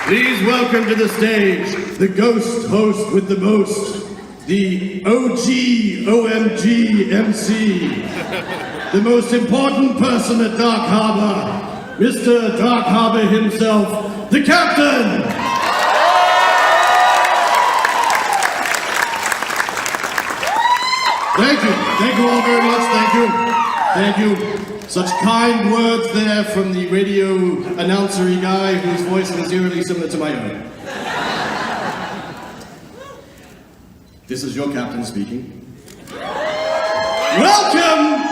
Please welcome to the stage the ghost host with the most, the OG OMG MC, the most important person at Dark Harbor, Mr. Dark Harbor himself, the Captain! Thank you all very much, thank you. Such kind words there from the radio announcery guy whose voice is eerily similar to my own. This is your captain speaking. Welcome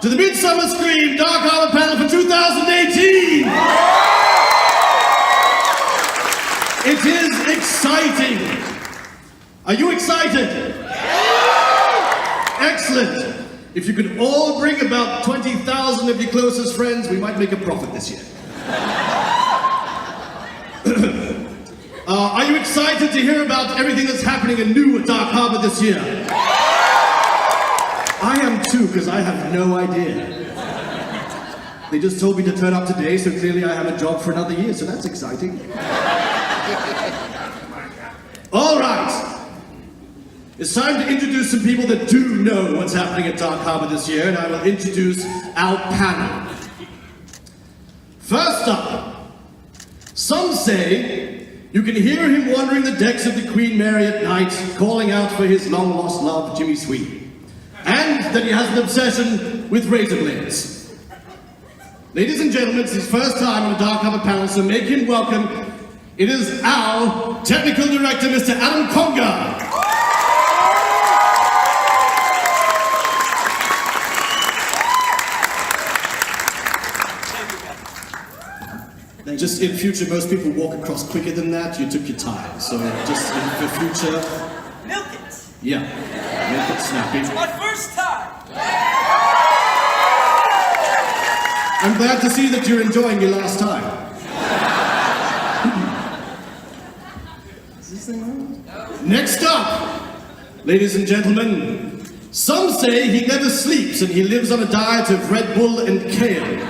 to the Midsummer Scream Dark Harbor panel for 2018! It is exciting. Are you excited? Excellent. If you could all bring about 20,000 of your closest friends, we might make a profit this year. Are you excited to hear about everything that's happening and new at Dark Harbor this year? I am too, because I have no idea. They just told me to turn up today, so clearly I have a job for another year, so that's exciting. All right. It's time to introduce some people that do know what's happening at Dark Harbor this year, and I will introduce our panel. First up, some say you can hear him wandering the decks of the Queen Mary at night, calling out for his long-lost love, Jimmy Sweeney, and that he has an obsession with razor blades. Ladies and gentlemen, it's his first time on a Dark Harbor panel, so make him welcome. It is our technical director, Mr. Adam Conga. Just in future, most people walk across quicker than that. You took your time, so just in the future... Milk it! Yeah, milk it snappy. It's my first time! I'm glad to see that you're enjoying your last time. Is this thing on? No. Next up, ladies and gentlemen, some say he never sleeps and he lives on a diet of Red Bull and kale.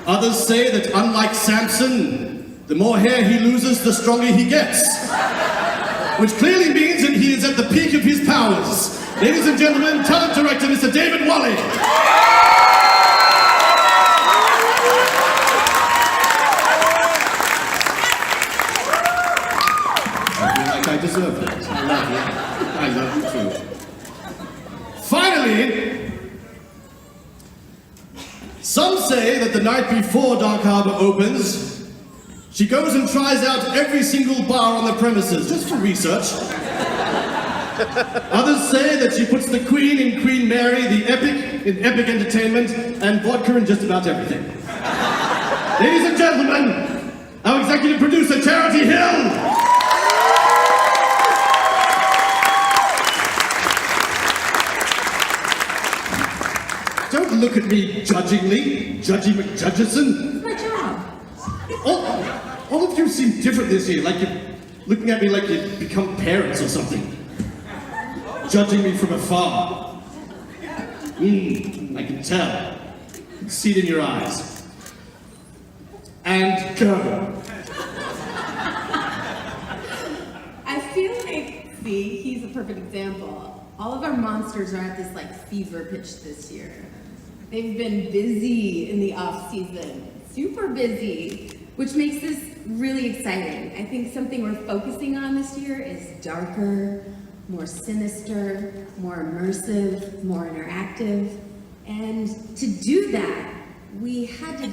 Others say that, unlike Samson, the more hair he loses, the stronger he gets. Which clearly means that he is at the peak of his powers. Ladies and gentlemen, talent director, Mr. David Wally. I feel like I deserve that. I love you. I love you too. Finally, some say that the night before Dark Harbor opens, she goes and tries out every single bar on the premises, just for research. Others say that she puts the Queen in Queen Mary, the Epic in Epic Entertainment, and vodka in just about everything. Ladies and gentlemen, our executive producer, Charity Hill! Don't look at me judgingly, Judgy McJudgeson. It's my job. All of you seem different this year, like you're looking at me like you've become parents or something. Judging me from afar. I can tell. I can see it in your eyes. And go. I feel like, see, he's a perfect example. All of our monsters are at this fever pitch this year. They've been busy in the off season, super busy, which makes this really exciting. I think something we're focusing on this year is darker, more sinister, more immersive, more interactive. And to do that, we had to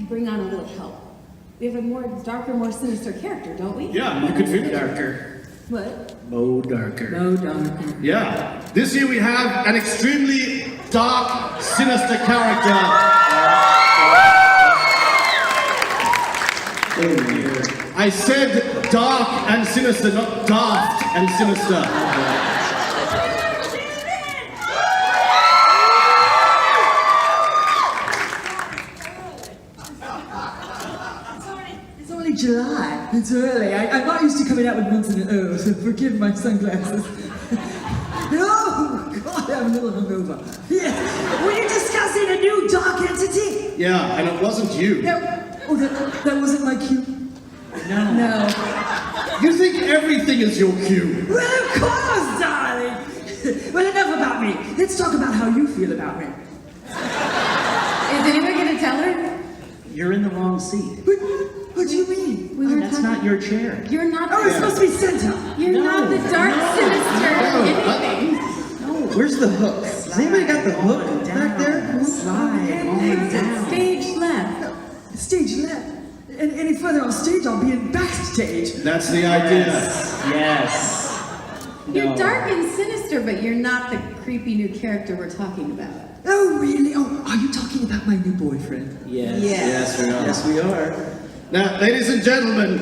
bring on a little help. We have a more darker, more sinister character, don't we? Yeah, you could feel darker. What? Mo darker. No darker. Yeah. This year we have an extremely dark, sinister character. I said dark and sinister, not daft and sinister. It's only July. It's early. I'm not used to coming out with months in a row, so forgive my sunglasses. Oh, God, I'm a little hungover. Yeah. Were you discussing a new dark entity? Yeah, and it wasn't you. No. Oh, that wasn't my cue? No. No. You think everything is your cue. Well, of course, darling. Well, enough about me. Let's talk about how you feel about me. Is anyone gonna tell her? You're in the wrong seat. What do you mean? We were That's talking. not your chair. You're not. Oh, it's supposed to be center. You're not the dark, sinister anything. No. Where's the hook? Has anybody got the hook back there? Slide on down. Stage left. Stage left. And any further on stage, I'll be in backstage. That's the idea. Yes. You're No. dark and sinister, but you're not the creepy new character we're talking about. Oh, really? Oh, are you talking about my new boyfriend? Yes. Yes, we are. Yes, we are. Now, ladies and gentlemen,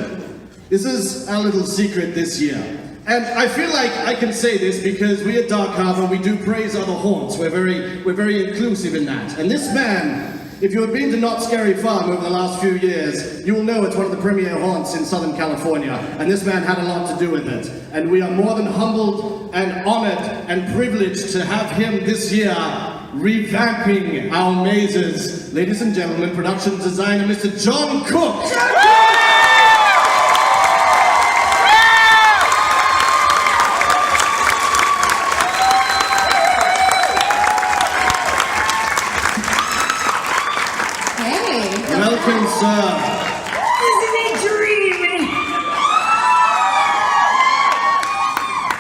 this is our little secret this year. And I feel like I can say this because we at Dark Harbor, we do praise other haunts. We're very inclusive in that. And this man, if you have been to Not Scary Farm over the last few years, you will know it's one of the premier haunts in Southern California. And this man had a lot to do with it. And we are more than humbled and honored and privileged to have him this year revamping our mazes. Ladies and gentlemen, production designer Mr. John Cook. Hey. Welcome, sir. Isn't it dreamy?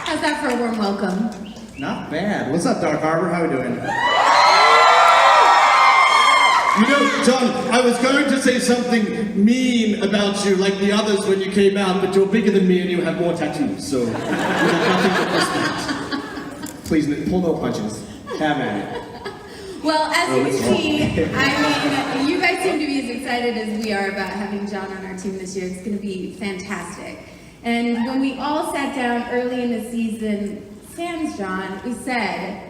How's that for a warm welcome? Not bad. What's up, Dark Harbor? How are we doing? You know, John, I was going to say something mean about you like the others when you came out, but you're bigger than me and you have more tattoos, so you have nothing but respect. Please, pull no punches. Have at it. Well, as you can see, I mean, you guys seem to be as excited as we are about having John on our team this year. It's going to be fantastic. And when we all sat down early in the season, sans John, we said,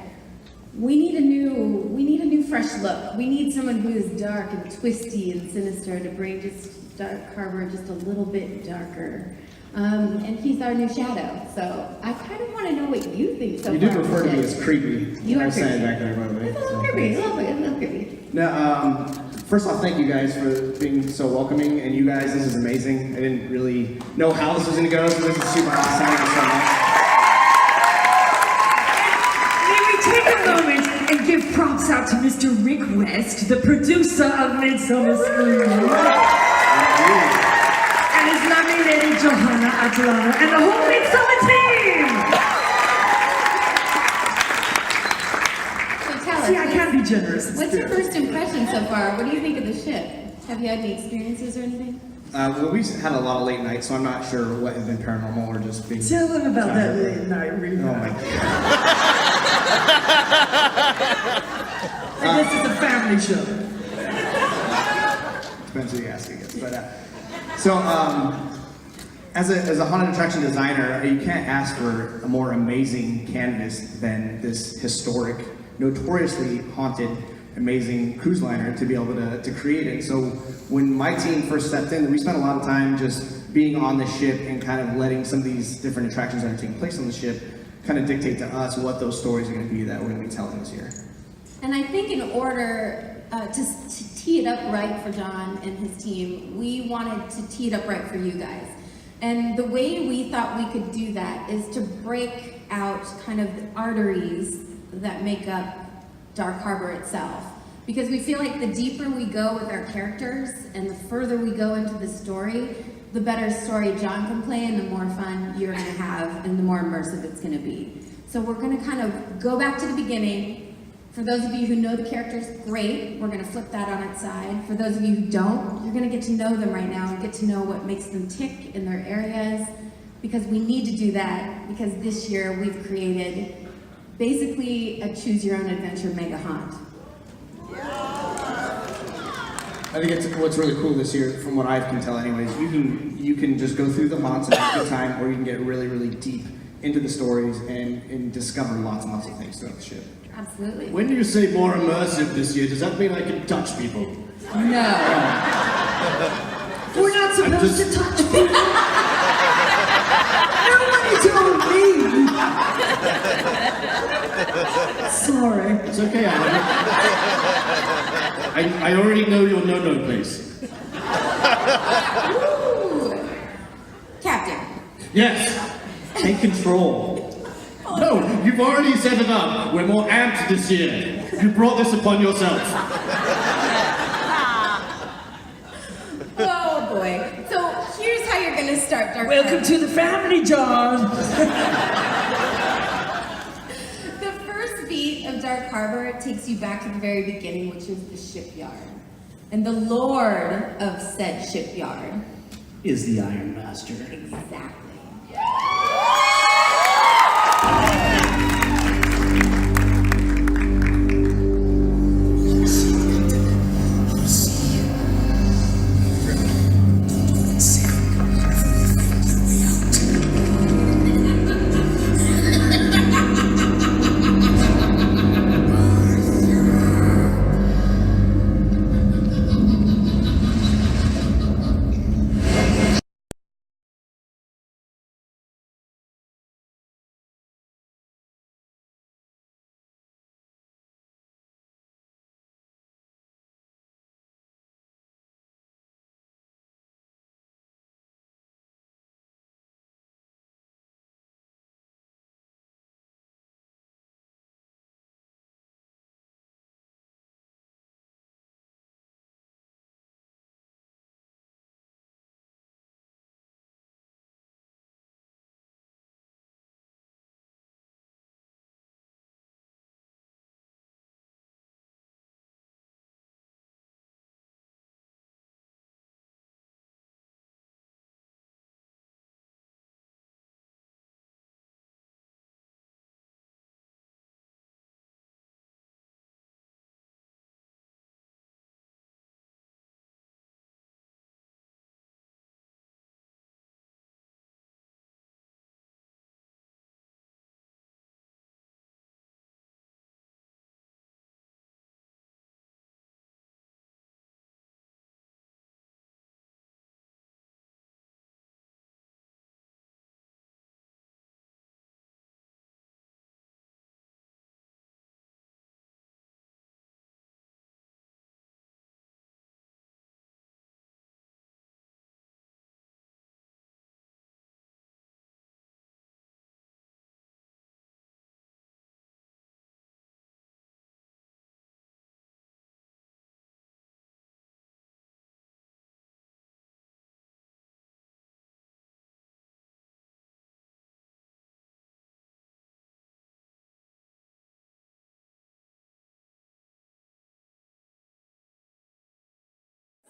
we need a new fresh look. We need someone who is dark and twisty and sinister to bring just Dark Harbor just a little bit darker. And he's our new shadow. So I kind of want to know what you think so You far. did refer to me as creepy. You I are was saying creepy. back there, by the way. It's a little creepy. A little creepy. Now, first off, thank you guys for being so welcoming. And you guys, this is amazing. I didn't really know how this was going to go, so this is super awesome. Thank you so much. Let me take a moment and give props out to Mr. Rick West, the producer of Midsummer Scream. And his lovely lady Johanna Atlanta and the whole Midsummer team! So tell us. See, I can be generous. in What's your spirit. first impression so far? What do you think of the ship? Have you had any experiences or anything? Well, we've had a lot of late nights, so I'm not sure what has been paranormal or just being. Tell them about that late night Oh rehab. my god. I guess it's a family show. Depends who you ask, I guess. But as a haunted attraction designer, you can't ask for a more amazing canvas than this historic, notoriously haunted, amazing cruise liner to be able to create it. So when my team first stepped in, we spent a lot of time just being on the ship and kind of letting some of these different attractions that are taking place on the ship kind of dictate to us what those stories are going to be that we're going to be telling this year. And I think in order to tee it up right for John and his team, we wanted to tee it up right for you guys. And the way we thought we could do that is to break out kind of the arteries that make up Dark Harbor itself. Because we feel like the deeper we go with our characters and the further we go into the story, the better story John can play and the more fun you're gonna have and the more immersive it's gonna be. So we're gonna kind of go back to the beginning. For those of you who know the characters, great, we're gonna flip that on its side. For those of you who don't, you're gonna get to know them right now and get to know what makes them tick in their areas, because we need to do that, because this year we've created basically a choose-your-own-adventure mega haunt. I think it's what's really cool this year, from what I can tell anyways, you can just go through the haunts and have a good time, or you can get really, really deep into the stories and discover lots and lots of things throughout the ship. Absolutely. When you say more immersive this year, does that mean I can touch people? No. We're not supposed just- to touch people. Nobody told me. Sorry. It's okay, Alan. I already know your no-no place. Ooh. Captain. Yes. Take control. No, you've already set it up. We're more amped this year. You brought this upon yourself. Oh boy. So here's how you're gonna start Dark Welcome to the family, John. The first beat of Dark Harbor takes you back to the very beginning, which is the shipyard. And the lord of said shipyard. Is the Iron Master. Exactly.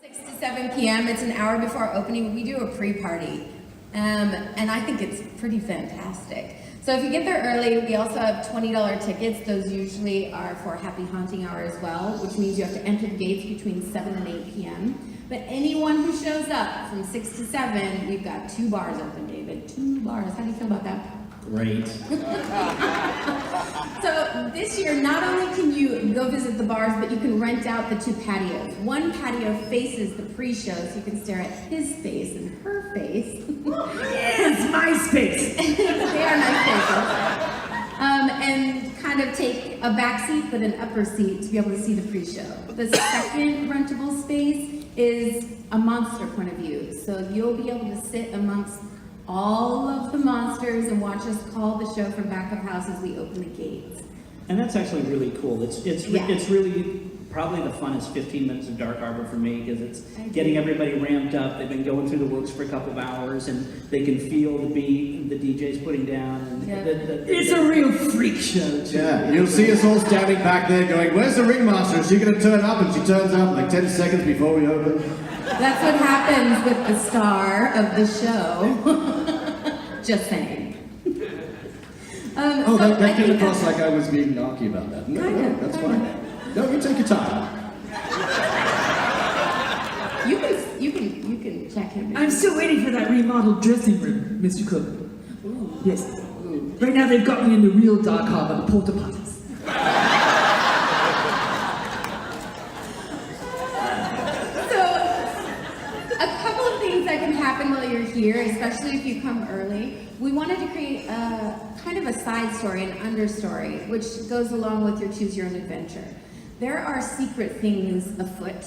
Six to 7 p.m. It's an hour before opening. We do a pre-party, and I think it's pretty fantastic. So if you get there early, we also have $20 tickets. Those usually are for Happy Haunting Hour as well, which means you have to enter the gates between 7 and 8 p.m. But anyone who shows up from 6 to 7, we've got 2 bars open, David. 2 bars. How do you feel about that? Great. So this year, not only can you go visit the bars, but you can rent out the 2 patios. One patio faces the pre-show, so you can stare at his face and her face. Yes, my space. They are nice faces. And kind of take a back seat, but an upper seat to be able to see the pre-show. The second rentable space is a monster point of view. So you'll be able to sit amongst all of the monsters and watch us call the show from back of house as we open the gates. And that's actually really cool. It's Yeah. really probably the funnest 15 minutes of Dark Harbor for me because it's getting everybody ramped up. They've been going through the works for a couple of hours and they can feel the beat the DJ's putting down. And Yeah. It's a real freak show, too. Yeah, you'll see us all standing back there going, where's the ringmaster? Is she going to turn up? And she turns up like 10 seconds before we open. That's what happens with the star of the show. Just saying. Oh, so I that came think across that's- like I was being narky about that. No, Kinda, that's kinda. fine. No, you take your time. You can check him. I'm still waiting for that remodeled dressing room, Mr. Cook. Yes. Right now they've got me in the real Dark Harbor, the porta potties. So, a couple of things that can happen while you're here, especially if you come early. We wanted to create a kind of a side story, an understory, which goes along with your Choose Your Own Adventure. There are secret things afoot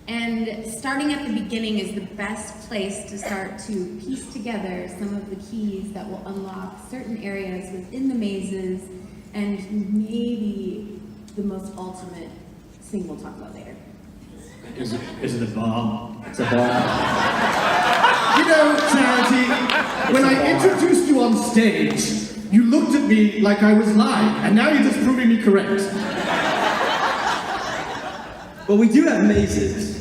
And starting at the beginning is the best place to start to piece together some of the keys that will unlock certain areas within the mazes, and maybe the most ultimate thing we'll talk about later. Is it a bomb? It's a ball. You know, Charity, when I introduced you on stage, you looked at me like I was lying, and now you're just proving me correct. But we do have mazes.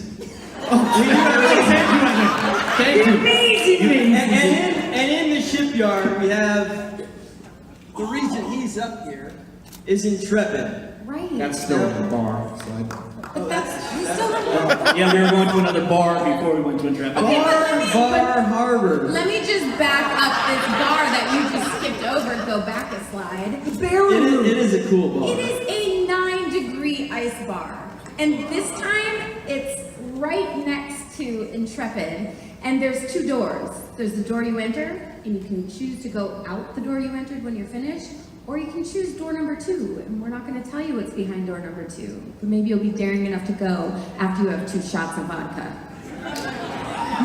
Thank you. Amazing! And in the shipyard, we have the reason he's up here is Intrepid. Right. That's still the bar slide. But that's we still have Yeah, we were going to another bar before we went to Intrepid. Okay, Bar Harbor. Let me just back up this bar that you just skipped over. Go back a slide. It is a cool bar. It is a 9-degree ice bar. And this time, it's right next to Intrepid. And there's 2 doors. There's the door you enter, and you can choose to go out the door you entered when you're finished, or you can choose door number 2. And we're not going to tell you what's behind door number 2. But maybe you'll be daring enough to go after you have 2 shots of vodka.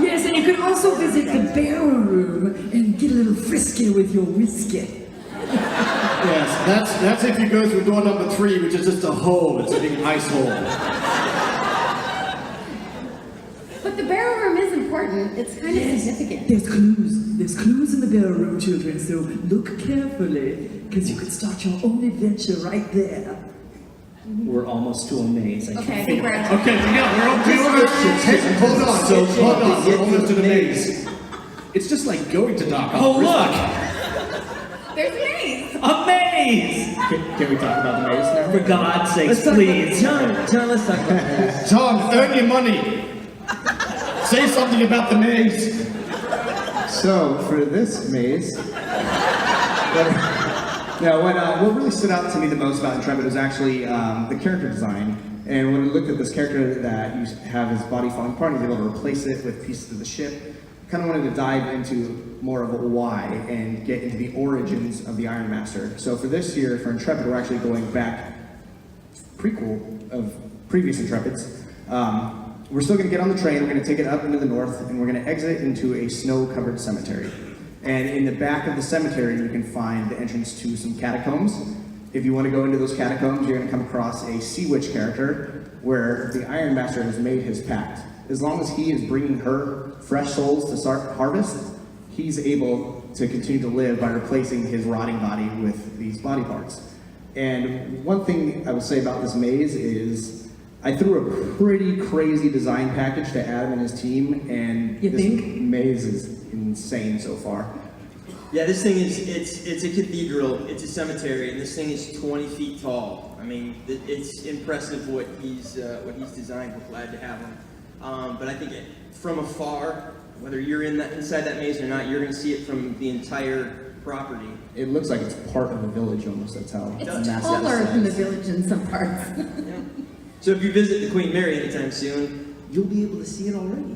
Yes, and you can also visit the barrel room and get a little frisky with your whiskey. Yes, that's if you go through door number 3, which is just a hole. It's a big ice hole. But the barrel room is important. It's kind of significant. There's clues. There's clues in the barrel room, children, so look carefully, because you could start your own adventure right there. We're almost to a maze. Okay, I think we're at Okay, yeah, we're almost. Hold on. We're almost to the maze. It's just like going to Dark Oh, Harbor. look! There's a maze. A maze! Can we talk about the maze now? For God's sakes, Let's talk please. about John, let's talk about this. Tom, earn your money. Say something about the maze. So, for this maze, what really stood out to me the most about Intrepid was actually the character design. And when we looked at this character that you have his body falling apart, he's able to replace it with pieces of the ship. Kind of wanted to dive into more of a why and get into the origins of the Iron Master. So for this year, for Intrepid, we're actually going back prequel of previous Intrepids. We're still going to get on the train, we're going to take it up into the north, and we're going to exit into a snow-covered cemetery. And in the back of the cemetery, you can find the entrance to some catacombs. If you want to go into those catacombs, you're going to come across a Sea Witch character where the Iron Master has made his pact. As long as he is bringing her fresh souls to start harvest, he's able to continue to live by replacing his rotting body with these body parts. And one thing I will say about this maze is I threw a pretty crazy design package to Adam and his team, and You this think? maze is insane so far. Yeah, this thing is, it's a cathedral, it's a cemetery, and this thing is 20 feet tall. I mean, it's impressive what he's designed. We're glad to have him. But I think from afar, whether you're inside that maze or not, you're going to see it from the entire property. It looks like it's part of the village almost, that's how It's massive taller this than the is. village in some parts. Yeah. So if you visit the Queen Mary anytime soon, you'll be able to see it already.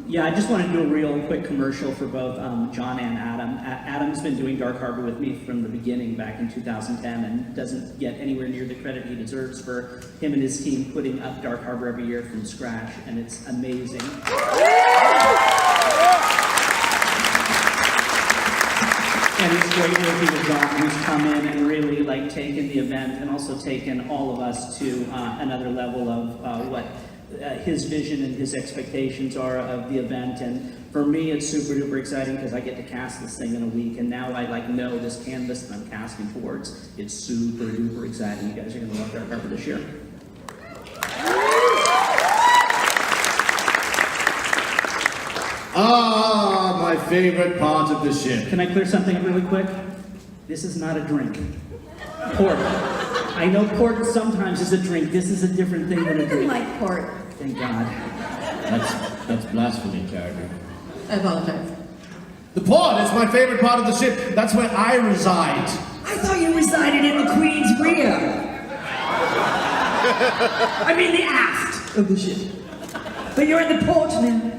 Yeah, I just want to do a real quick commercial for both John and Adam. Adam's been doing Dark Harbor with me from the beginning back in 2010 and doesn't get anywhere near the credit he deserves for him and his team putting up Dark Harbor every year from scratch, and it's amazing. And it's great working with John, who's come in and really taken the event and also taken all of us to another level of what his vision and his expectations are of the event. And for me, it's super duper exciting because I get to cast this thing in a week, and now I know this canvas that I'm casting towards. It's super duper exciting. You guys are gonna love Dark Harbor this year. Ah, my favorite part of the ship. Can I clear something up really quick? This is not a drink. Port. I know port sometimes is a drink. This is a different thing I than don't a even drink. like port. Thank God. That's blasphemy, character. I apologize. The port is my favorite part of the ship. That's where I reside. I thought you resided in the Queen's rear. I mean the aft of the ship. But you're in the port now.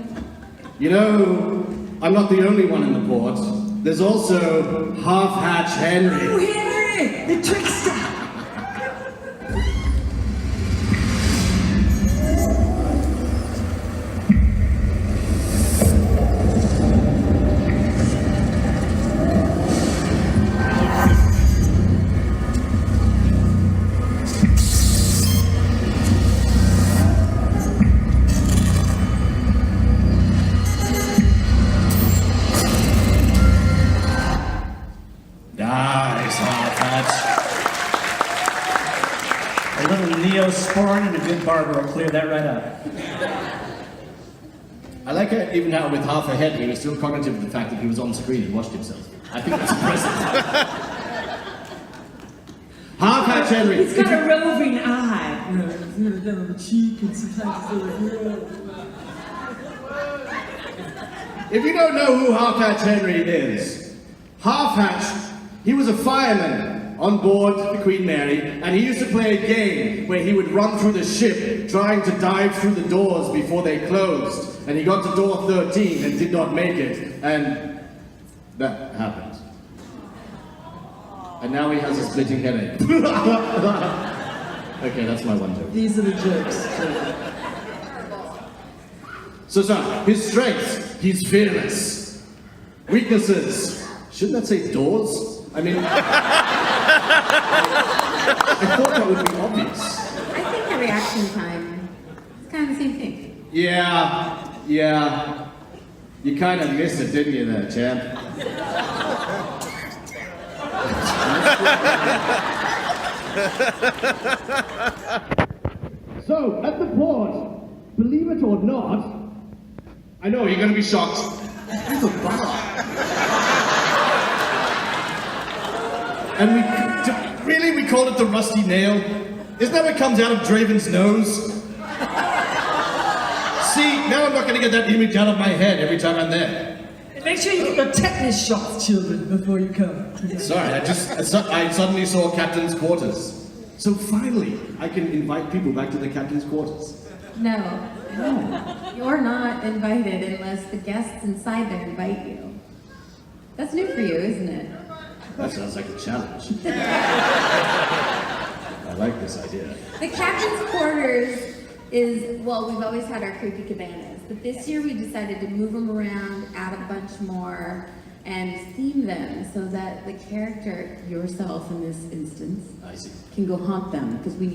You know, I'm not the only one in the port. There's also Half-Hatch Oh, Henry. Henry, the trickster. porn and a good barber will clear that right up. I like it even now with half a head, he was still cognitive of the fact that he was on screen and watched himself. I think that's impressive. Half Hatch Henry. He's got a roving eye. You know, down on the cheek and sometimes it's over If you don't know who Half Hatch Henry is, Half Hatch, he was a fireman on board the Queen Mary, and he used to play a game where he would run through the ship trying to dive through the doors before they closed. And he got to door 13 and did not make it, and that happened. And now he has a splitting headache. Okay, that's my one joke. These are the jokes. So, his strengths, he's fearless. Weaknesses, shouldn't that say doors? I mean, I thought that would be obvious. I think the reaction time is kind of the same thing. Yeah. You kind of missed it, didn't you there, champ? So, at the port, believe it or not, I know you're going to be shocked. There's a bar. And we call it the Rusty Nail? Isn't that what comes out of Draven's nose? See, now I'm not going to get that image out of my head every time I'm there. And make sure you get your tetanus shots, children, before you come. Sorry, I suddenly saw Captain's quarters. So finally, I can invite people back to the Captain's quarters. No, you're not invited unless the guests inside there invite you. That's new for you, isn't it? That sounds like a challenge. I like this idea. The captain's quarters is, well, we've always had our creepy cabanas, but this year we decided to move them around, add a bunch more, and theme them so that the character, yourself in this instance, I see. can go haunt them, because we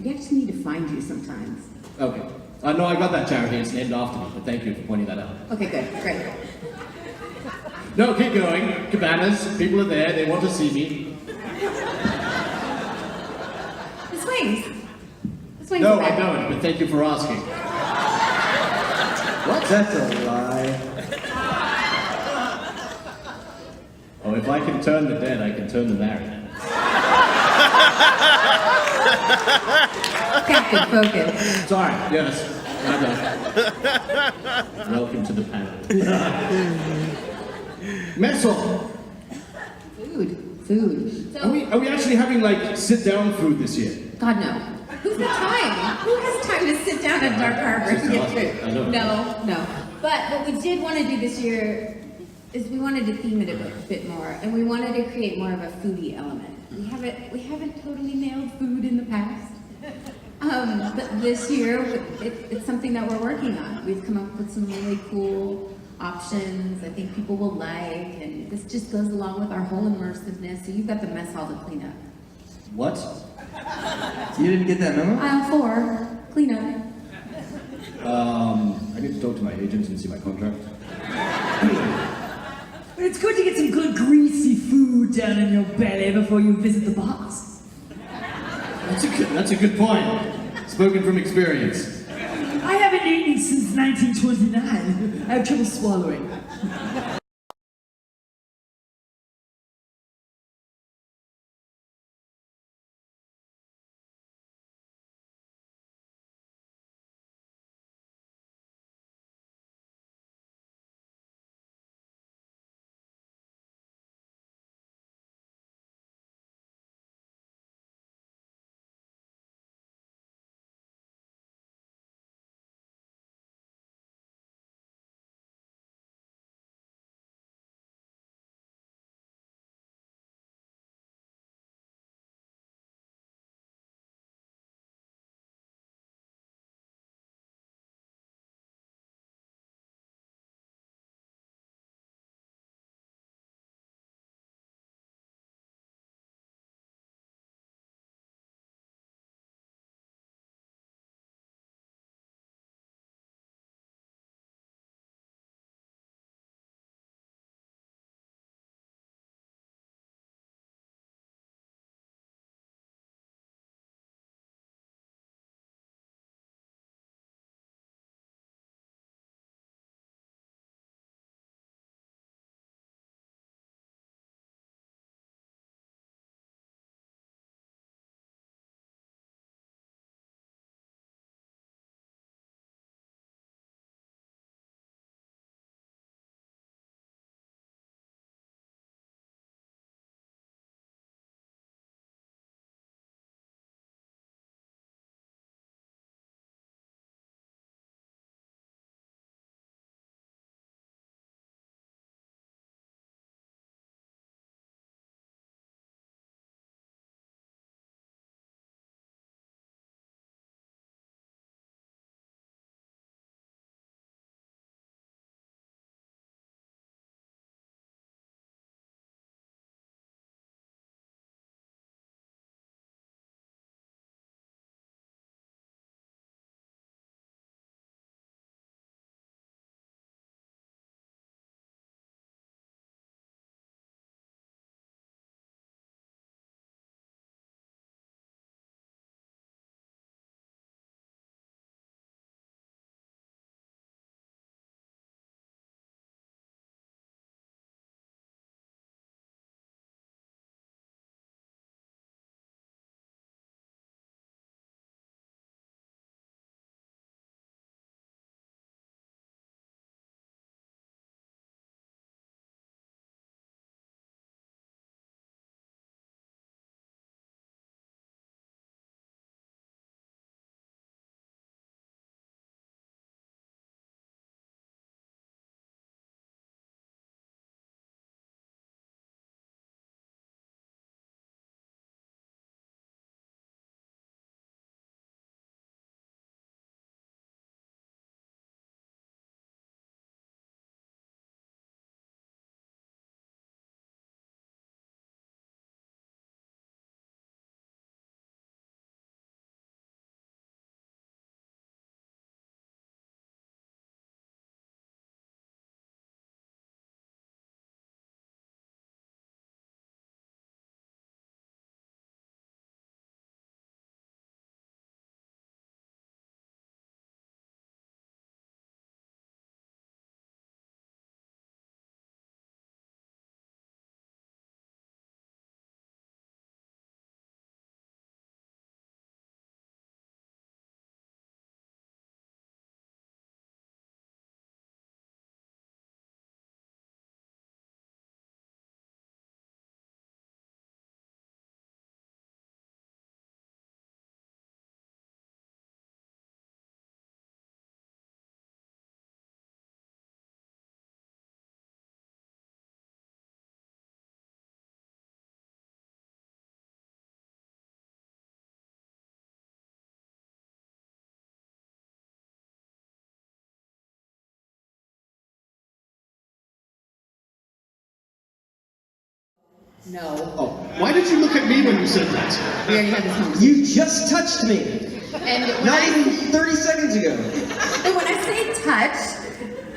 actually need to find you sometimes. Okay. No, I got that charity. It's named after me, but thank you for pointing that out. Okay, good, great. No, keep going. Cabanas, people are there, they want to see me. The swings. The swings No, are I back. don't, but thank you for asking. What? That's a lie. Oh, if I can turn the dead, I can turn the married. Captain, focus. Sorry, yes. I know. Welcome to the panel. Messel, Food. So, are we actually having like sit-down food this year? God, no. Who's got time? Who has time to sit down at Dark Harbor and get food? I know. No. But what we did want to do this year is we wanted to theme it a bit more, and we wanted to create more of a foodie element. We haven't totally nailed food in the past, but this year it's something that we're working on. We've come up with some really cool options I think people will like, and this just goes along with our whole immersiveness. So you've got the mess hall to clean up. What? You didn't get that memo? Aisle 4, clean up. I need to talk to my agent and see my contract. But it's good to get some good greasy food down in your belly before you visit the boss. That's a good point. Spoken from experience. I haven't eaten since 1929. I have trouble swallowing. No. Oh, why did you look at me when you said that? We already had this conversation. You just touched me. And when Not I, even 30 seconds ago. and when I say touch,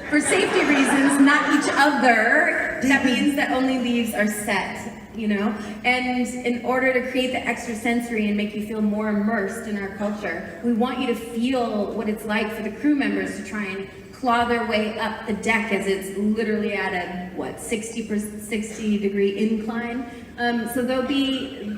for safety reasons, not each other, that means that only leaves are set, you know? And in order to create the extra sensory and make you feel more immersed in our culture, we want you to feel what it's like for the crew members to try and claw their way up the deck as it's literally at a, 60-degree incline. So there'll be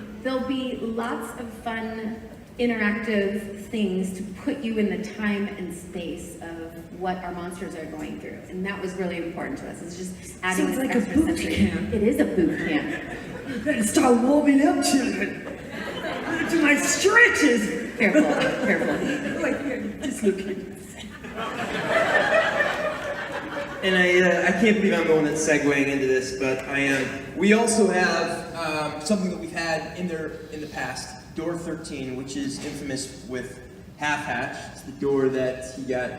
lots of fun interactive things to put you in the time and space of what our monsters are going through, and that was really important to us. It's just adding Sounds this like a extra boot sensory. camp. It is a boot camp. Better start warming up, children. Do my stretches. Careful, careful. Wait, here, just look here. And I can't believe I'm the one that's segueing into this, but I am. We also have something that we've had in the past, door 13, which is infamous with Half Hatch. It's the door that he got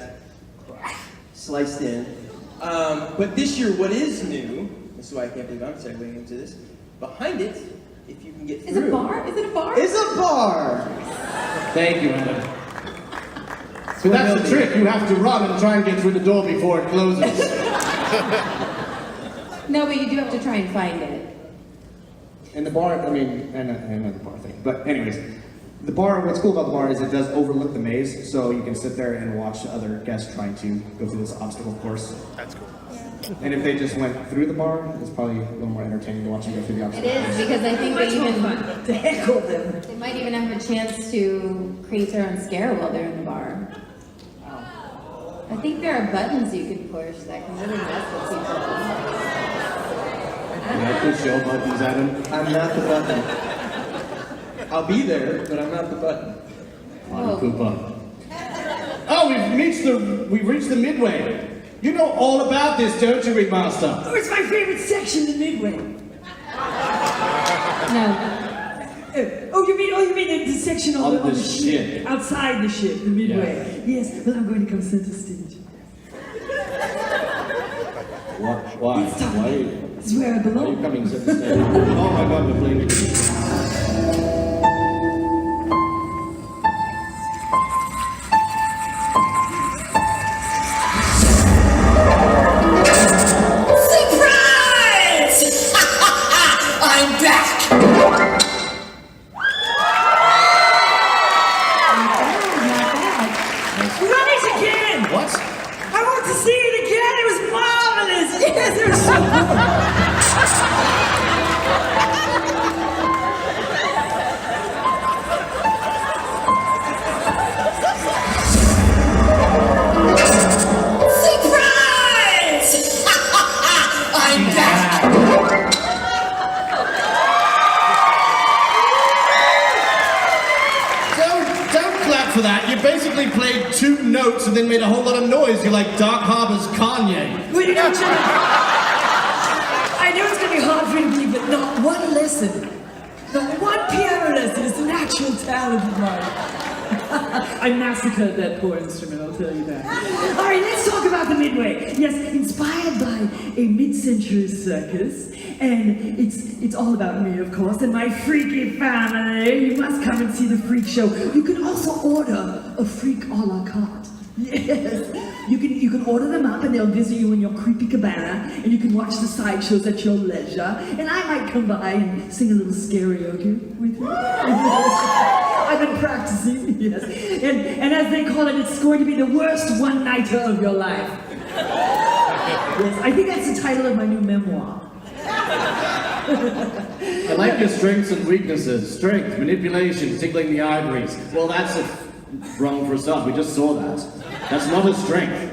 sliced in. But this year, what is new, this is why I can't believe I'm segueing into this, behind it, if you can get Is through. it a bar? Is it a bar? Is a bar! Thank you, Adam. So that's the trick. You have to run and try and get through the door before it closes. No, but you do have to try and find it. And the bar, I mean, and another bar thing. But anyways, the bar, what's cool about the bar is it does overlook the maze, so you can sit there and watch other guests trying to go through this obstacle course. That's cool. And if they just went through the bar, it's probably a little more entertaining to watch them go through the It obstacle is, course. because I think they Much more even, fun to heckle them. they might even have a chance to create their own scare while they're in the bar. I think there are buttons you can push that can really mess with people. Can I push your buttons, Adam? I'm not the button. I'll be there, but I'm not the button. Oh. Koopa. Oh, we've reached the midway. You know all about this, don't you, Ringmaster? Oh, it's my favorite section, the midway. No. Oh, you mean the section on, On the the ship. ship. Outside the ship, the midway. Yes, well, I'm going to come center stage. What? Why? It's time. Why? It's where I Are you belong. coming to the stage? Oh my God, we're playing the game. Surprise! I'm back! Run it again! What? I want to see it again! It was marvelous! Yes, it was so Surprise! I'm back! Don't clap for that. You basically played 2 notes and then made a whole lot of noise. You're like Dark Harbor's Kanye. Wait, no, Jimmy. I know it's going to be hard for you to believe, but not one lesson, not one piano lesson is an actual talent of mine. I massacred that poor instrument, I'll tell you that. All right, let's talk about the Midway. Yes, inspired by a mid-century circus, and it's all about me, of course, and my freaky family. You must come and see the freak show. You can also order a freak a la carte. Yes, you can order them up and they'll visit you in your creepy cabana, and you can watch the sideshows at your leisure. And I might come by and sing a little karaoke with you. I've been practicing, yes. And as they call it, it's going to be the worst one-nighter of your life. Yes, I think that's the title of my new memoir. I like your strengths and weaknesses. Strength, manipulation, tickling the ivories. Well, that's wrong for a start. We just saw that. That's not a strength.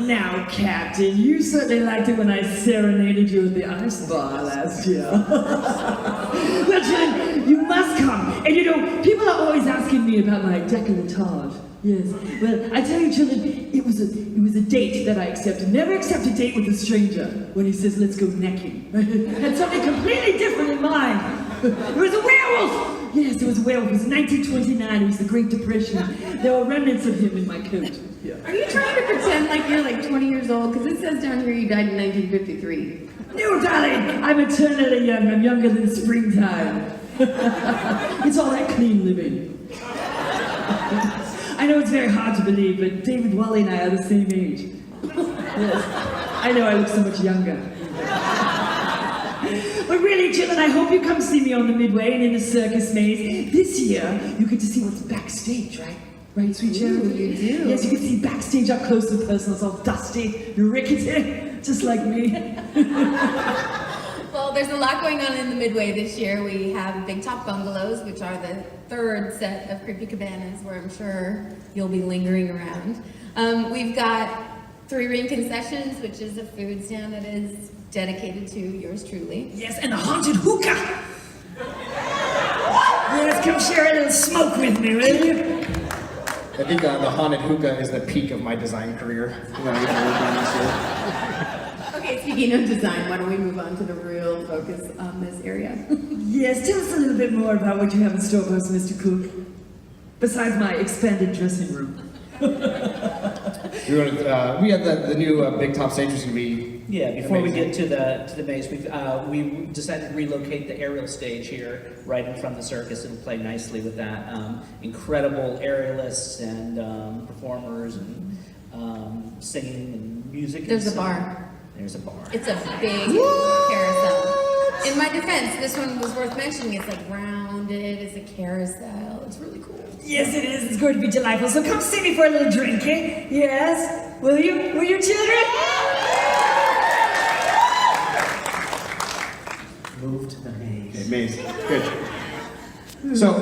Now, Captain, you certainly liked it when I serenaded you at the ice bar last year. Well, children, you must come. And you know, people are always asking me about my décolletage. Yes. Well, I tell you, children, it was a date that I accepted. Never accept a date with a stranger when he says, let's go necking. I had something completely different in mind. It was a werewolf! Yes, it was a werewolf. It was 1929. It was the Great Depression. There were remnants of him in my coat. Yeah. Are you trying to pretend like you're like 20 years old? Because it says down here you died in 1953. No, darling, I'm eternally young. I'm younger than springtime. It's all that clean living. I know it's very hard to believe, but David Wally and I are the same age. Yes, I know I look so much younger. But really, Jill, and I hope you come see me on the Midway and in the circus maze. This year, you get to see what's backstage, right? Right, sweet Jill? Ooh, you do. Yes, you can see backstage up close and personal. It's all dusty, rickety, just like me. Well, there's a lot going on in the Midway this year. We have Big Top Bungalows, which are the third set of creepy cabanas where I'm sure you'll be lingering around. We've got Three Ring Concessions, which is a food stand that is dedicated to yours truly. Yes, and a haunted hookah. Yes, come share a little smoke with me, will you? I think the haunted hookah is the peak of my design career. I'm gonna get to work on this year. Okay, speaking of design, why don't we move on to the real focus on this area? Yes, tell us a little bit more about what you have in store for us, Mr. Cook. Besides my expanded dressing room. We have the new Big Top stage is gonna be. Yeah, before we amazing. get to the maze, we decided to relocate the aerial stage here, right in front of the circus. It'll play nicely with that. Incredible aerialists and performers and singing and music. There's and a bar. There's a bar. It's a big carousel. In my defense, this one was worth mentioning. It's like rounded, it's a carousel. It's really cool. Yes, it is. It's going to be delightful. So come see me for a little drink, eh? Yes? Will you? Will you, children? Move to the maze. Okay, maze. Good. So,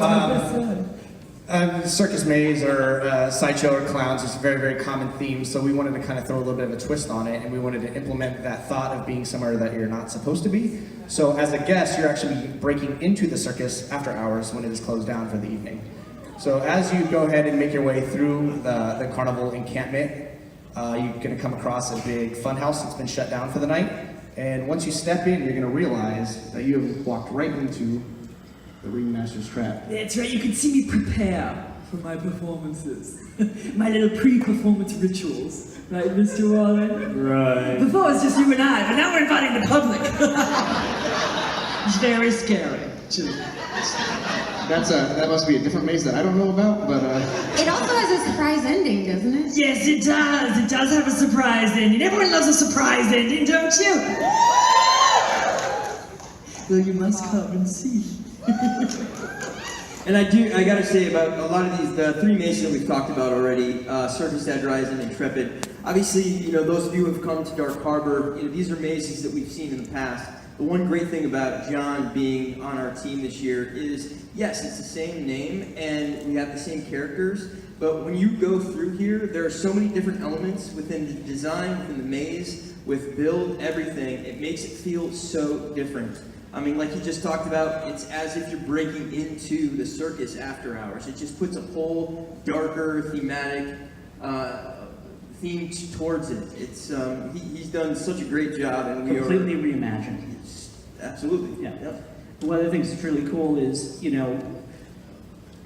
circus maze or sideshow or clowns is a very, very common theme. So we wanted to kind of throw a little bit of a twist on it, and we wanted to implement that thought of being somewhere that you're not supposed to be. So as a guest, you're actually breaking into the circus after hours when it is closed down for the evening. So as you go ahead and make your way through the carnival encampment, you're going to come across a big fun house that's been shut down for the night. And once you step in, you're going to realize that you have walked right into the ringmaster's trap. That's right. You can see me prepare for my performances. My little pre-performance rituals. Right, Mr. Warren? Right. Before it was just you and I, but now we're inviting the public. It's very scary. That must be a different maze that I don't know about, but It also has a surprise ending, doesn't it? Yes, it does. It does have a surprise ending. Everyone loves a surprise ending, don't you? Well, you must come and see. And I gotta say about a lot of these, the three mazes that we've talked about already, Circus Dead Rising, Intrepid. Obviously, those of you who have come to Dark Harbor, these are mazes that we've seen in the past. The one great thing about John being on our team this year is, yes, it's the same name and we have the same characters, but when you go through here, there are so many different elements within the design, within the maze, with build, everything. It makes it feel so different. I mean, like you just talked about, it's as if you're breaking into the circus after hours. It just puts a whole darker, thematic theme towards it. It's he's done such a great job, and we Completely are reimagined. absolutely. Yeah. Yep. One of the things that's really cool is,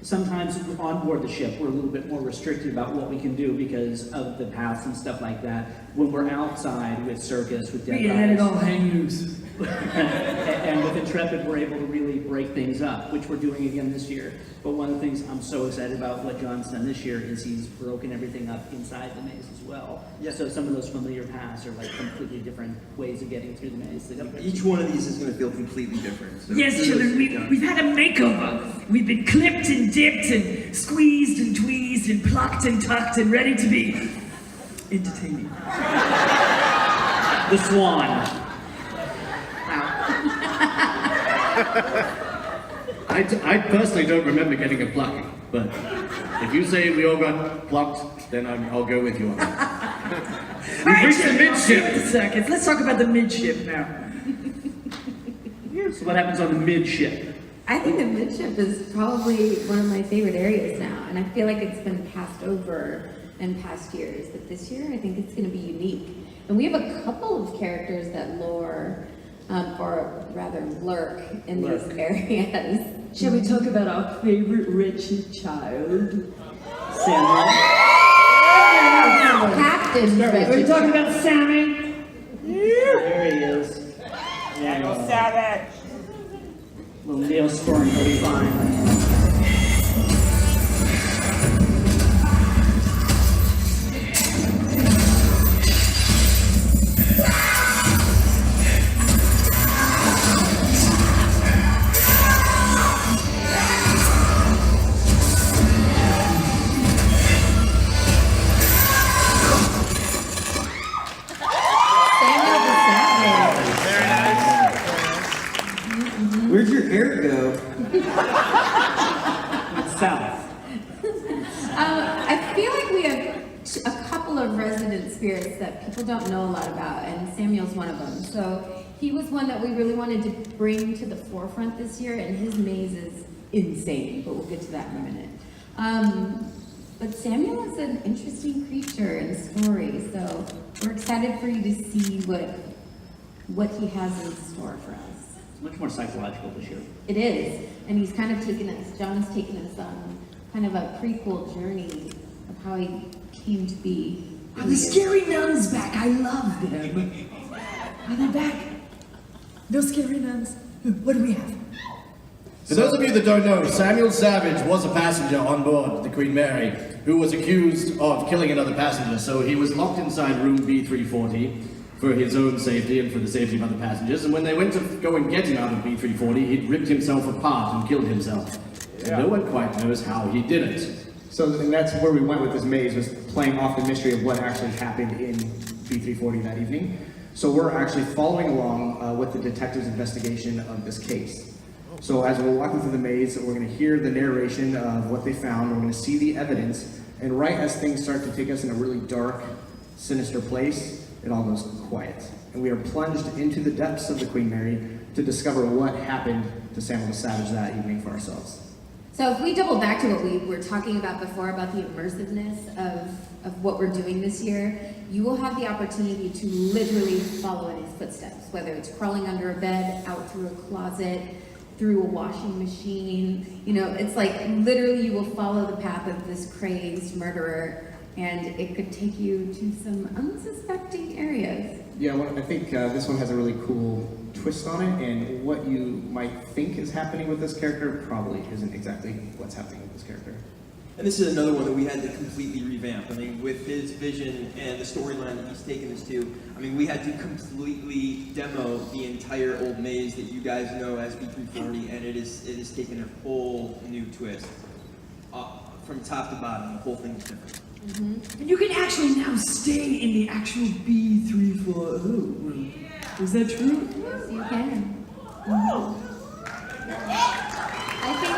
sometimes on board the ship, we're a little bit more restricted about what we can do because of the paths and stuff like that. When we're outside with circus, with dead We let it bodies, all hang loose. and with Intrepid, we're able to really break things up, which we're doing again this year. But one of the things I'm so excited about what John's done this year is he's broken everything up inside the maze as well. Yeah. So some of those familiar paths are like completely different ways of getting through the maze. Each one of these is going to feel completely different. So Yes, kudos children, to John. we've had a makeover. We've been clipped and dipped and squeezed and tweezed and plucked and tucked and ready to be entertaining. The Swan. I personally don't remember getting a pluck, but if you say we all got plucked, then I'll go with you on that. All right, reached the children, midship. wait a second. Let's talk about the midship now. So what happens on the midship? I think the midship is probably one of my favorite areas now, and I feel like it's been passed over in past years, but this year I think it's going to be unique. And we have a couple of characters that lure, or rather lurk in these areas. Shall we talk about our favorite wretched child? Sandra? Captain Are we Vegetarian. talking about Sammy? There he is. Yeah, Savage. little Neosporin, he'll be fine. Samuel the Savage. Where'd your hair go? It's south. I feel like we have a couple of resident spirits that people don't know a lot about, and Samuel's one of them. So he was one that we really wanted to bring to the forefront this year, and his maze is insane, but we'll get to that in a minute. But Samuel is an interesting creature and story, so we're excited for you to see what he has in store for us. It's much more psychological this year. It is, and he's kind of taken us, John's taken us on kind of a prequel journey of how he came to be. Are the scary nuns back? I love them. Are they back? No scary nuns. What do we have? For those of you that don't know, Samuel Savage was a passenger on board the Queen Mary who was accused of killing another passenger. So he was locked inside room B340 for his own safety and for the safety of other passengers. And when they went to go and get him out of B340, he'd ripped himself apart and killed himself. And no one quite knows how he did it. So and that's where we went with this maze, was playing off the mystery of what actually happened in B340 that evening. So we're actually following along with the detective's investigation of this case. So as we're walking through the maze, we're going to hear the narration of what they found, we're going to see the evidence, and right as things start to take us in a really dark, sinister place, it all goes quiet. And we are plunged into the depths of the Queen Mary to discover what happened to Samuel the Savage that evening for ourselves. So if we double back to what we were talking about before about the immersiveness of what we're doing this year, you will have the opportunity to literally follow in his footsteps, whether it's crawling under a bed, out through a closet, through a washing machine. You know, it's like literally you will follow the path of this crazed murderer, and it could take you to some unsuspecting areas. Yeah, well, I think this one has a really cool twist on it, and what you might think is happening with this character probably isn't exactly what's happening with this character. And this is another one that we had to completely revamp. I mean, with his vision and the storyline that he's taken us to, I mean, we had to completely demo the entire old maze that you guys know as B340, and it is taken a whole new twist. From top to bottom, the whole thing is different. And you can actually now stay in the actual B340. Is that true? Yes, you can. I think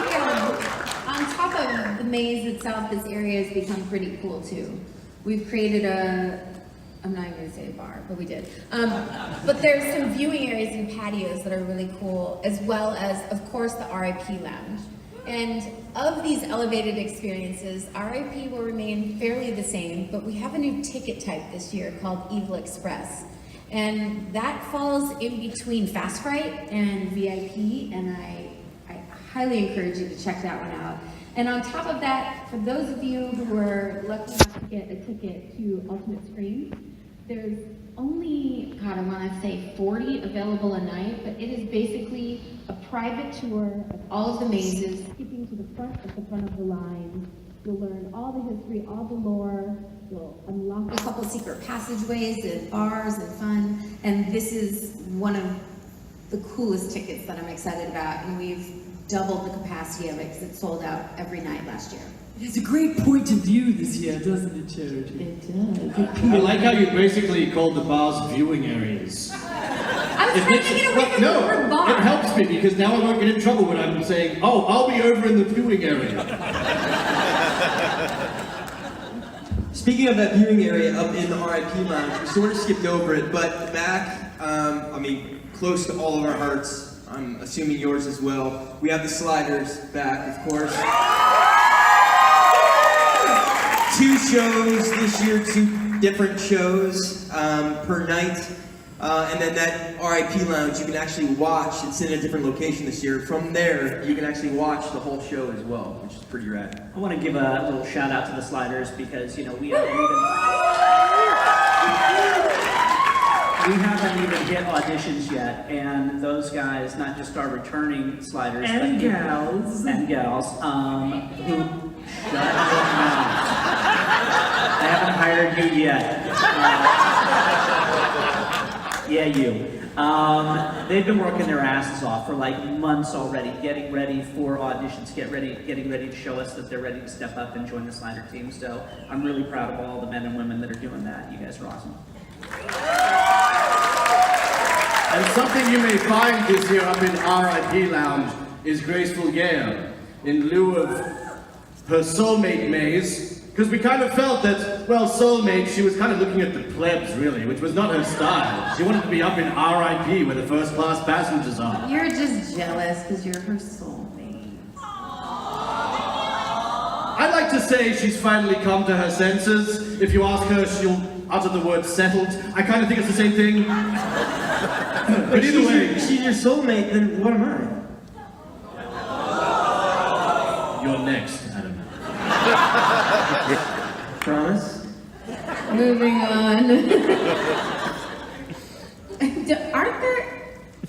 on top of the maze itself, this area has become pretty cool too. We've created I'm not even going to say a bar, but we did. But there's some viewing areas and patios that are really cool, as well as, of course, the RIP lounge. And of these elevated experiences, RIP will remain fairly the same, but we have a new ticket type this year called Evil Express. And that falls in between Fast Fright and VIP, and I highly encourage you to check that one out. And on top of that, for those of you who were lucky enough to get a ticket to Ultimate Scream, there's only, God, I want to say 40 available a night, but it is basically a private tour of all of the mazes, skipping to the front of the line. You'll learn all the history, all the lore. You'll unlock a couple secret passageways and bars and fun. And this is one of the coolest tickets that I'm excited about. And we've doubled the capacity of it because it sold out every night last year. It's a great point of view this year, doesn't it, Charity? It does. I like how you basically called the bars viewing areas. I was trying to get away from the No, word bar. it helps me because now I won't get in trouble when I'm saying, oh, I'll be over in the viewing area. Speaking of that viewing area up in the RIP lounge, we sort of skipped over it, but back, I mean, close to all of our hearts, I'm assuming yours as well, we have the sliders back, of course. 2 shows this year, 2 different shows per night. And then that RIP lounge, you can actually watch. It's in a different location this year. From there, you can actually watch the whole show as well, which is pretty rad. I want to give a little shout out to the Sliders because, you know, we haven't even hit auditions yet, and those guys not just are returning Sliders, And but gals. and gals, who shut your mouth. I haven't hired you yet. Yeah, you. They've been working their asses off for like months already, getting ready for auditions, getting ready to show us that they're ready to step up and join the Slider team. So I'm really proud of all the men and women that are doing that. You guys are awesome. And something you may find this year up in RIP Lounge is Graceful Yale, in lieu of her soulmate maze, because we kind of felt that, well, soulmate, she was kind of looking at the plebs, really, which was not her style. She wanted to be up in RIP where the first-class passengers are. You're just jealous because you're her soulmate. I'd like to say she's finally come to her senses. If you ask her, she'll utter the word settled. I kind of think it's the same thing. But either way, She's your soulmate, then what am I? you're next, Adam. Promise? Moving on.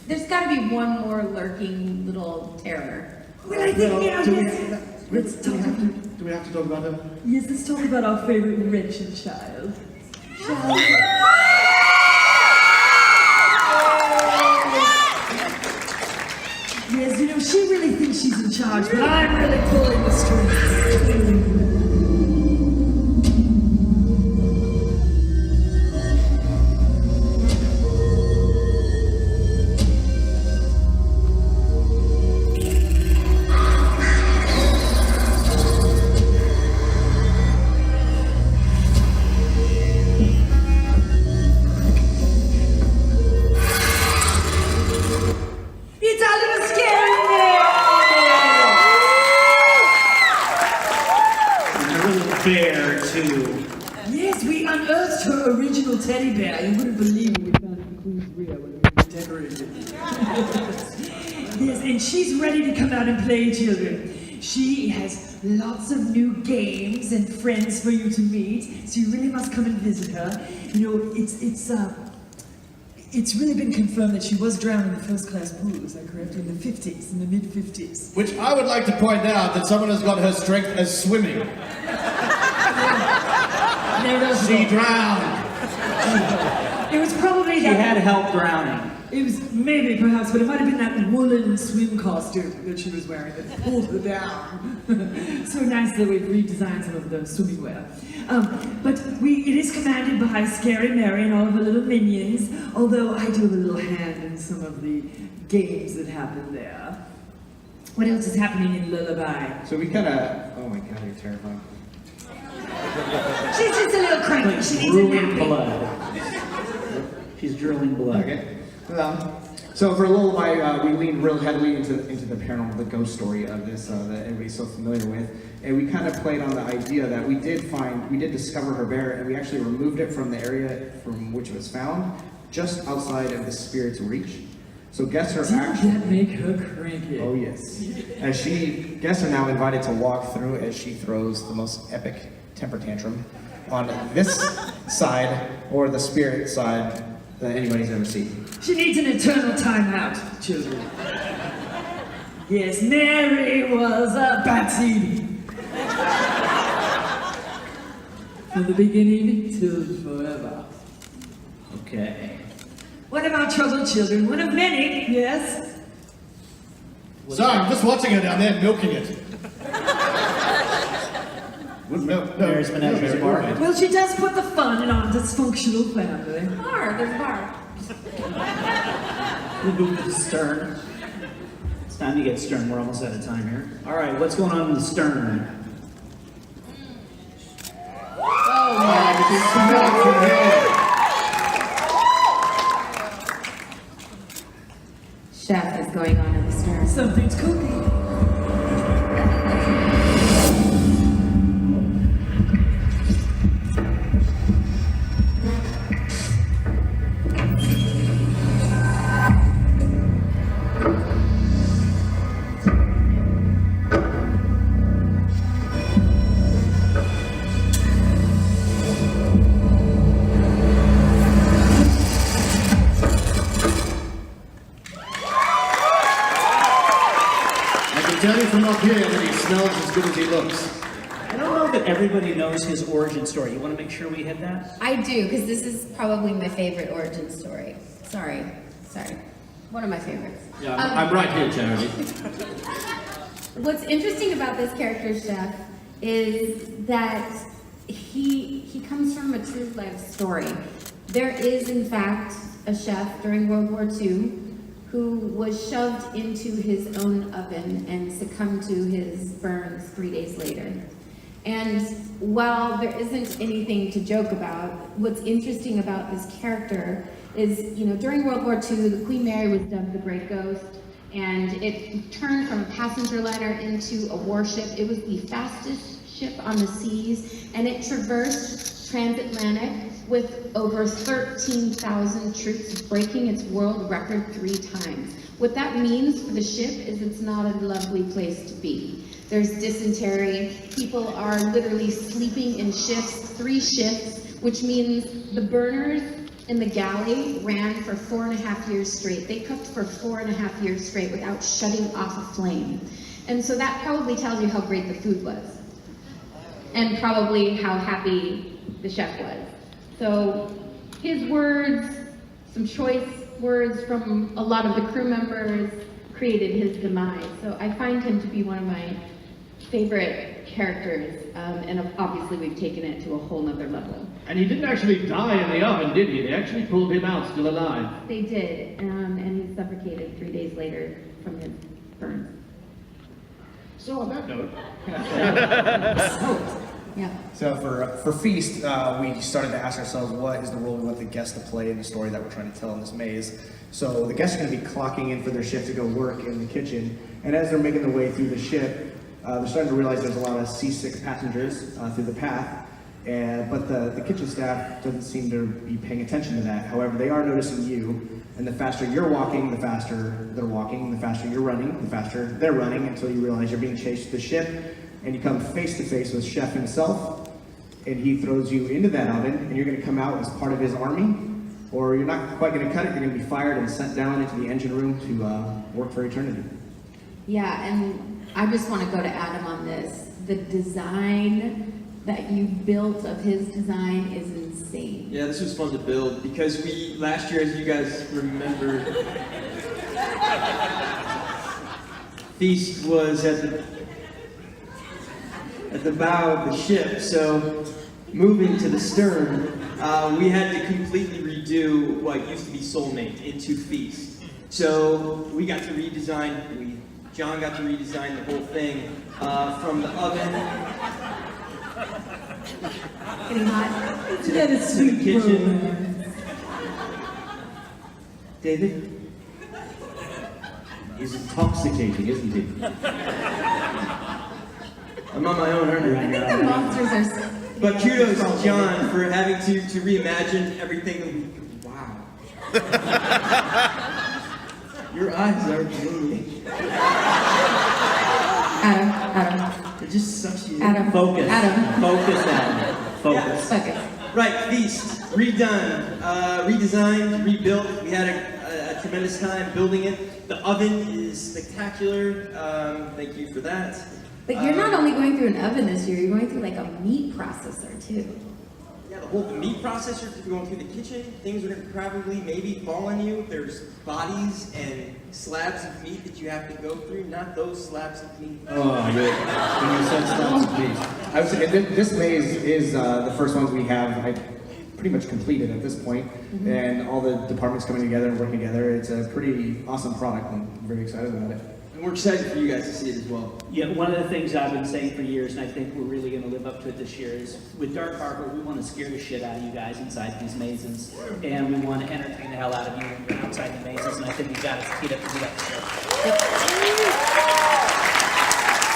There's got to be one more lurking little terror. Well, I think, let's talk about, Do we have to talk about her? yes, let's talk about our favorite wretched child. Shall we? Yes, you know, she really thinks she's in charge, but I'm really pulling the strings. It's a little scary And a little bear, too. Yes, we unearthed her original teddy bear. You wouldn't believe what we found in the Queen's rear when we decorated it. Yes, and she's ready to come out and play, children. She has lots of new games and friends for you to meet, so you really must come and visit her. You know, it's really been confirmed that she was drowned in the first-class pool, is that correct? In the 50s, in the mid-50s. Which I would like to point out that someone has got her strength as swimming. She drowned. It was probably She had help drowning. It was maybe, perhaps, but it might have been that woolen swim costume that she was wearing that pulled her down. So nice that we've redesigned some of the swimming wear. But it is commanded by Scary Mary and all of her little minions, although I do have a little hand in some of the games that happen there. What else is happening in Lullaby? So we kind of, oh my god, you're terrifying. She's just a little cranky. She needs a Drooling nappy. blood. She's drooling blood. Okay. So for Lullaby, we leaned real heavily into the paranormal, the ghost story of this that everybody's so familiar with, and we kind of played on the idea that we did discover her bear, and we actually removed it from the area from which it was found, just outside of the spirit's reach. So guests are actually. Didn't that make her cranky? Oh yes. Guests are now invited to walk through as she throws the most epic temper tantrum on this side or the spirit side that anybody's ever seen. She needs an eternal timeout, children. Yes, Mary was a bad seed. From the beginning till forever. Okay. One of our troubled children, one of many, yes? Sorry, I'm just watching her down there milking it. Mary's Menagerie Bar. Well, she does put the fun in our dysfunctional family. There's a bar. We'll move to the stern. It's time to get stern. We're almost out of time here. All right, what's going on in the stern? Chef is going on in the stern. Something's cooking. tell you from up here that he smells as good as he looks. I don't know that everybody knows his origin story. You want to make sure we hit that? I do, because this is probably my favorite origin story. Sorry. One of my favorites. Yeah, I'm right here, Charity. What's interesting about this character, Chef, is that he comes from a true life story. There is, in fact, a chef during World War II who was shoved into his own oven and succumbed to his burns 3 days later. And while there isn't anything to joke about, what's interesting about this character is, during World War II, the Queen Mary was dubbed the Great Ghost, and it turned from a passenger liner into a warship. It was the fastest ship on the seas, and it traversed transatlantic with over 13,000 troops, breaking its world record 3 times. What that means for the ship is it's not a lovely place to be. There's dysentery, people are literally sleeping in shifts, 3 shifts, which means the burners in the galley ran for 4.5 years straight. They cooked for 4.5 years straight without shutting off a flame. And so that probably tells you how great the food was. And probably how happy the chef was. So his words, some choice words from a lot of the crew members created his demise. So I find him to be one of my favorite characters, and obviously we've taken it to a whole nother level. And he didn't actually die in the oven, did he? They actually pulled him out still alive. They did, and he suffocated 3 days later from his burns. So on that note, Yeah. So for Feast, we started to ask ourselves, what is the role we want the guests to play in the story that we're trying to tell in this maze? So the guests are going to be clocking in for their shift to go work in the kitchen, and as they're making their way through the ship, they're starting to realize there's a lot of seasick passengers through the path, but the kitchen staff doesn't seem to be paying attention to that. However, they are noticing you, and the faster you're walking, the faster they're walking, the faster you're running, the faster they're running, until you realize you're being chased to the ship, and you come face to face with Chef himself, and he throws you into that oven, and you're going to come out as part of his army, or you're not quite going to cut it, you're going to be fired and sent down into the engine room to work for eternity. Yeah, and I just want to go to Adam on this. The design that you built of his design is insane. Yeah, this was fun to build because last year, as you guys remember, Feast was at the bow of the ship, so moving to the stern, we had to completely redo what used to be Soulmate into Feast. So we got to redesign, John got to redesign the whole thing from the oven Getting hot? to the kitchen. David? he's intoxicating, isn't he? I'm on my own right I think now. the monsters are... But kudos to John for having to reimagine everything. Wow. Your eyes are gleaming. Adam. It just sucks you in. Adam. Focus. Adam. Focus, Adam. Focus. Focus. Right, Feast, redone, redesigned, rebuilt. We had a tremendous time building it. The oven is spectacular. Thank you for that. But you're not only going through an oven this year, you're going through like a meat processor too. Yeah, the whole meat processor, if you're going through the kitchen, things are going to probably maybe fall on you. There's bodies and slabs of meat that you have to go through, not those slabs of meat. Oh, when you said slabs of meat. I would say this maze is the first one we have pretty much completed at this point, and all the departments coming together and working together. It's a pretty awesome product, and I'm very excited about it. And we're excited for you guys to see it as well. Yeah, one of the things I've been saying for years, and I think we're really going to live up to it this year, is with Dark Harbor, we want to scare the shit out of you guys inside these mazes, and we want to entertain the hell out of you when you're outside the mazes, and I think we've got it teed up to do that.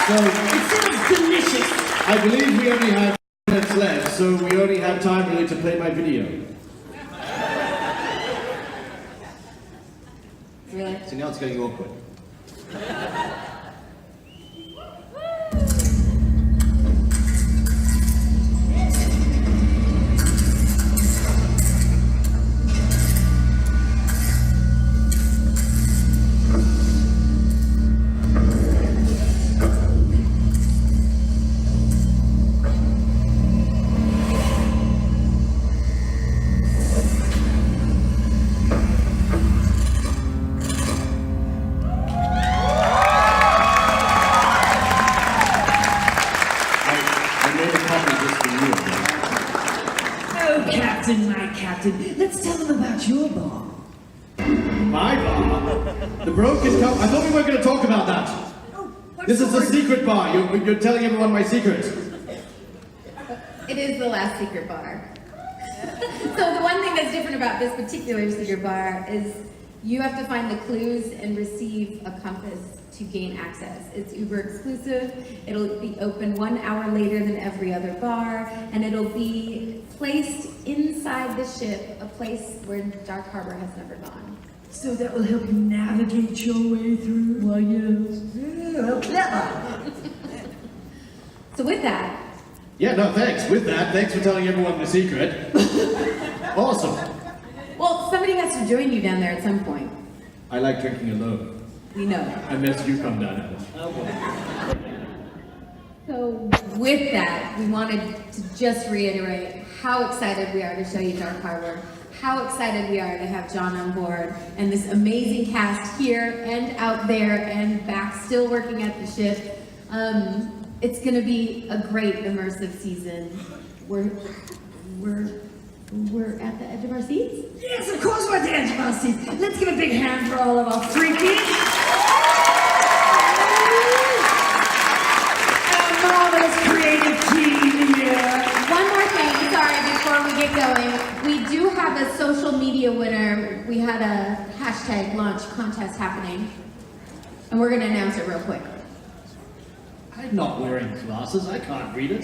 So, It sounds delicious. I believe we only have 10 minutes left, so we only have time really to play my video. Really? So now it's getting awkward. Let's tell them about your bar. My bar? The broken cup? I thought we weren't going to talk about that. Oh, I'm This is a sorry. secret bar. You're telling everyone my secret. It is the last secret bar. So the one thing that's different about this particular secret bar is you have to find the clues and receive a compass to gain access. It's Uber exclusive. It'll be open 1 hour later than every other bar, and it'll be placed inside the ship, a place where Dark Harbor has never gone. So that will help you navigate your way through. Why, yes. Yeah, well, clever. So with that, Yeah, no, thanks. With that, thanks for telling everyone the secret. Awesome. well, somebody has to join you down there at some point. I like drinking alone. We know. Unless you come down, Alice. So with that, we wanted to just reiterate how excited we are to show you Dark Harbor, how excited we are to have John on board, and this amazing cast here and out there and back, still working at the ship. It's gonna be a great immersive season. We're at the edge of our seats. Yes, of course we're at the edge of our seats. Let's give a big hand for all of our freaky and marvelous creative team here. One more thing, sorry, before we get going. We do have a social media winner. We had a hashtag launch contest happening, and we're gonna announce it real quick. I'm not wearing glasses, I can't read it.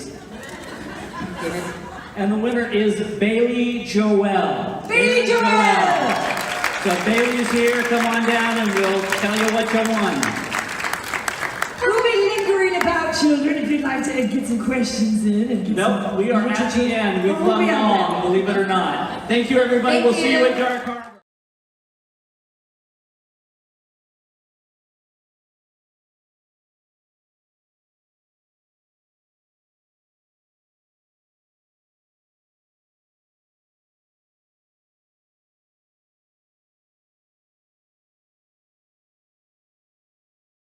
Get it? And the winner is Bailey Joel. Bailey Joel! So Bailey's here, come on down and we'll tell you what you won. We'll be lingering about, children, if you'd like to get some questions in. And get Nope, some we are at the end. We've Oh, run we are long, at the believe it or not. Thank you, everybody. Thank We'll see you you. at Dark Harbor.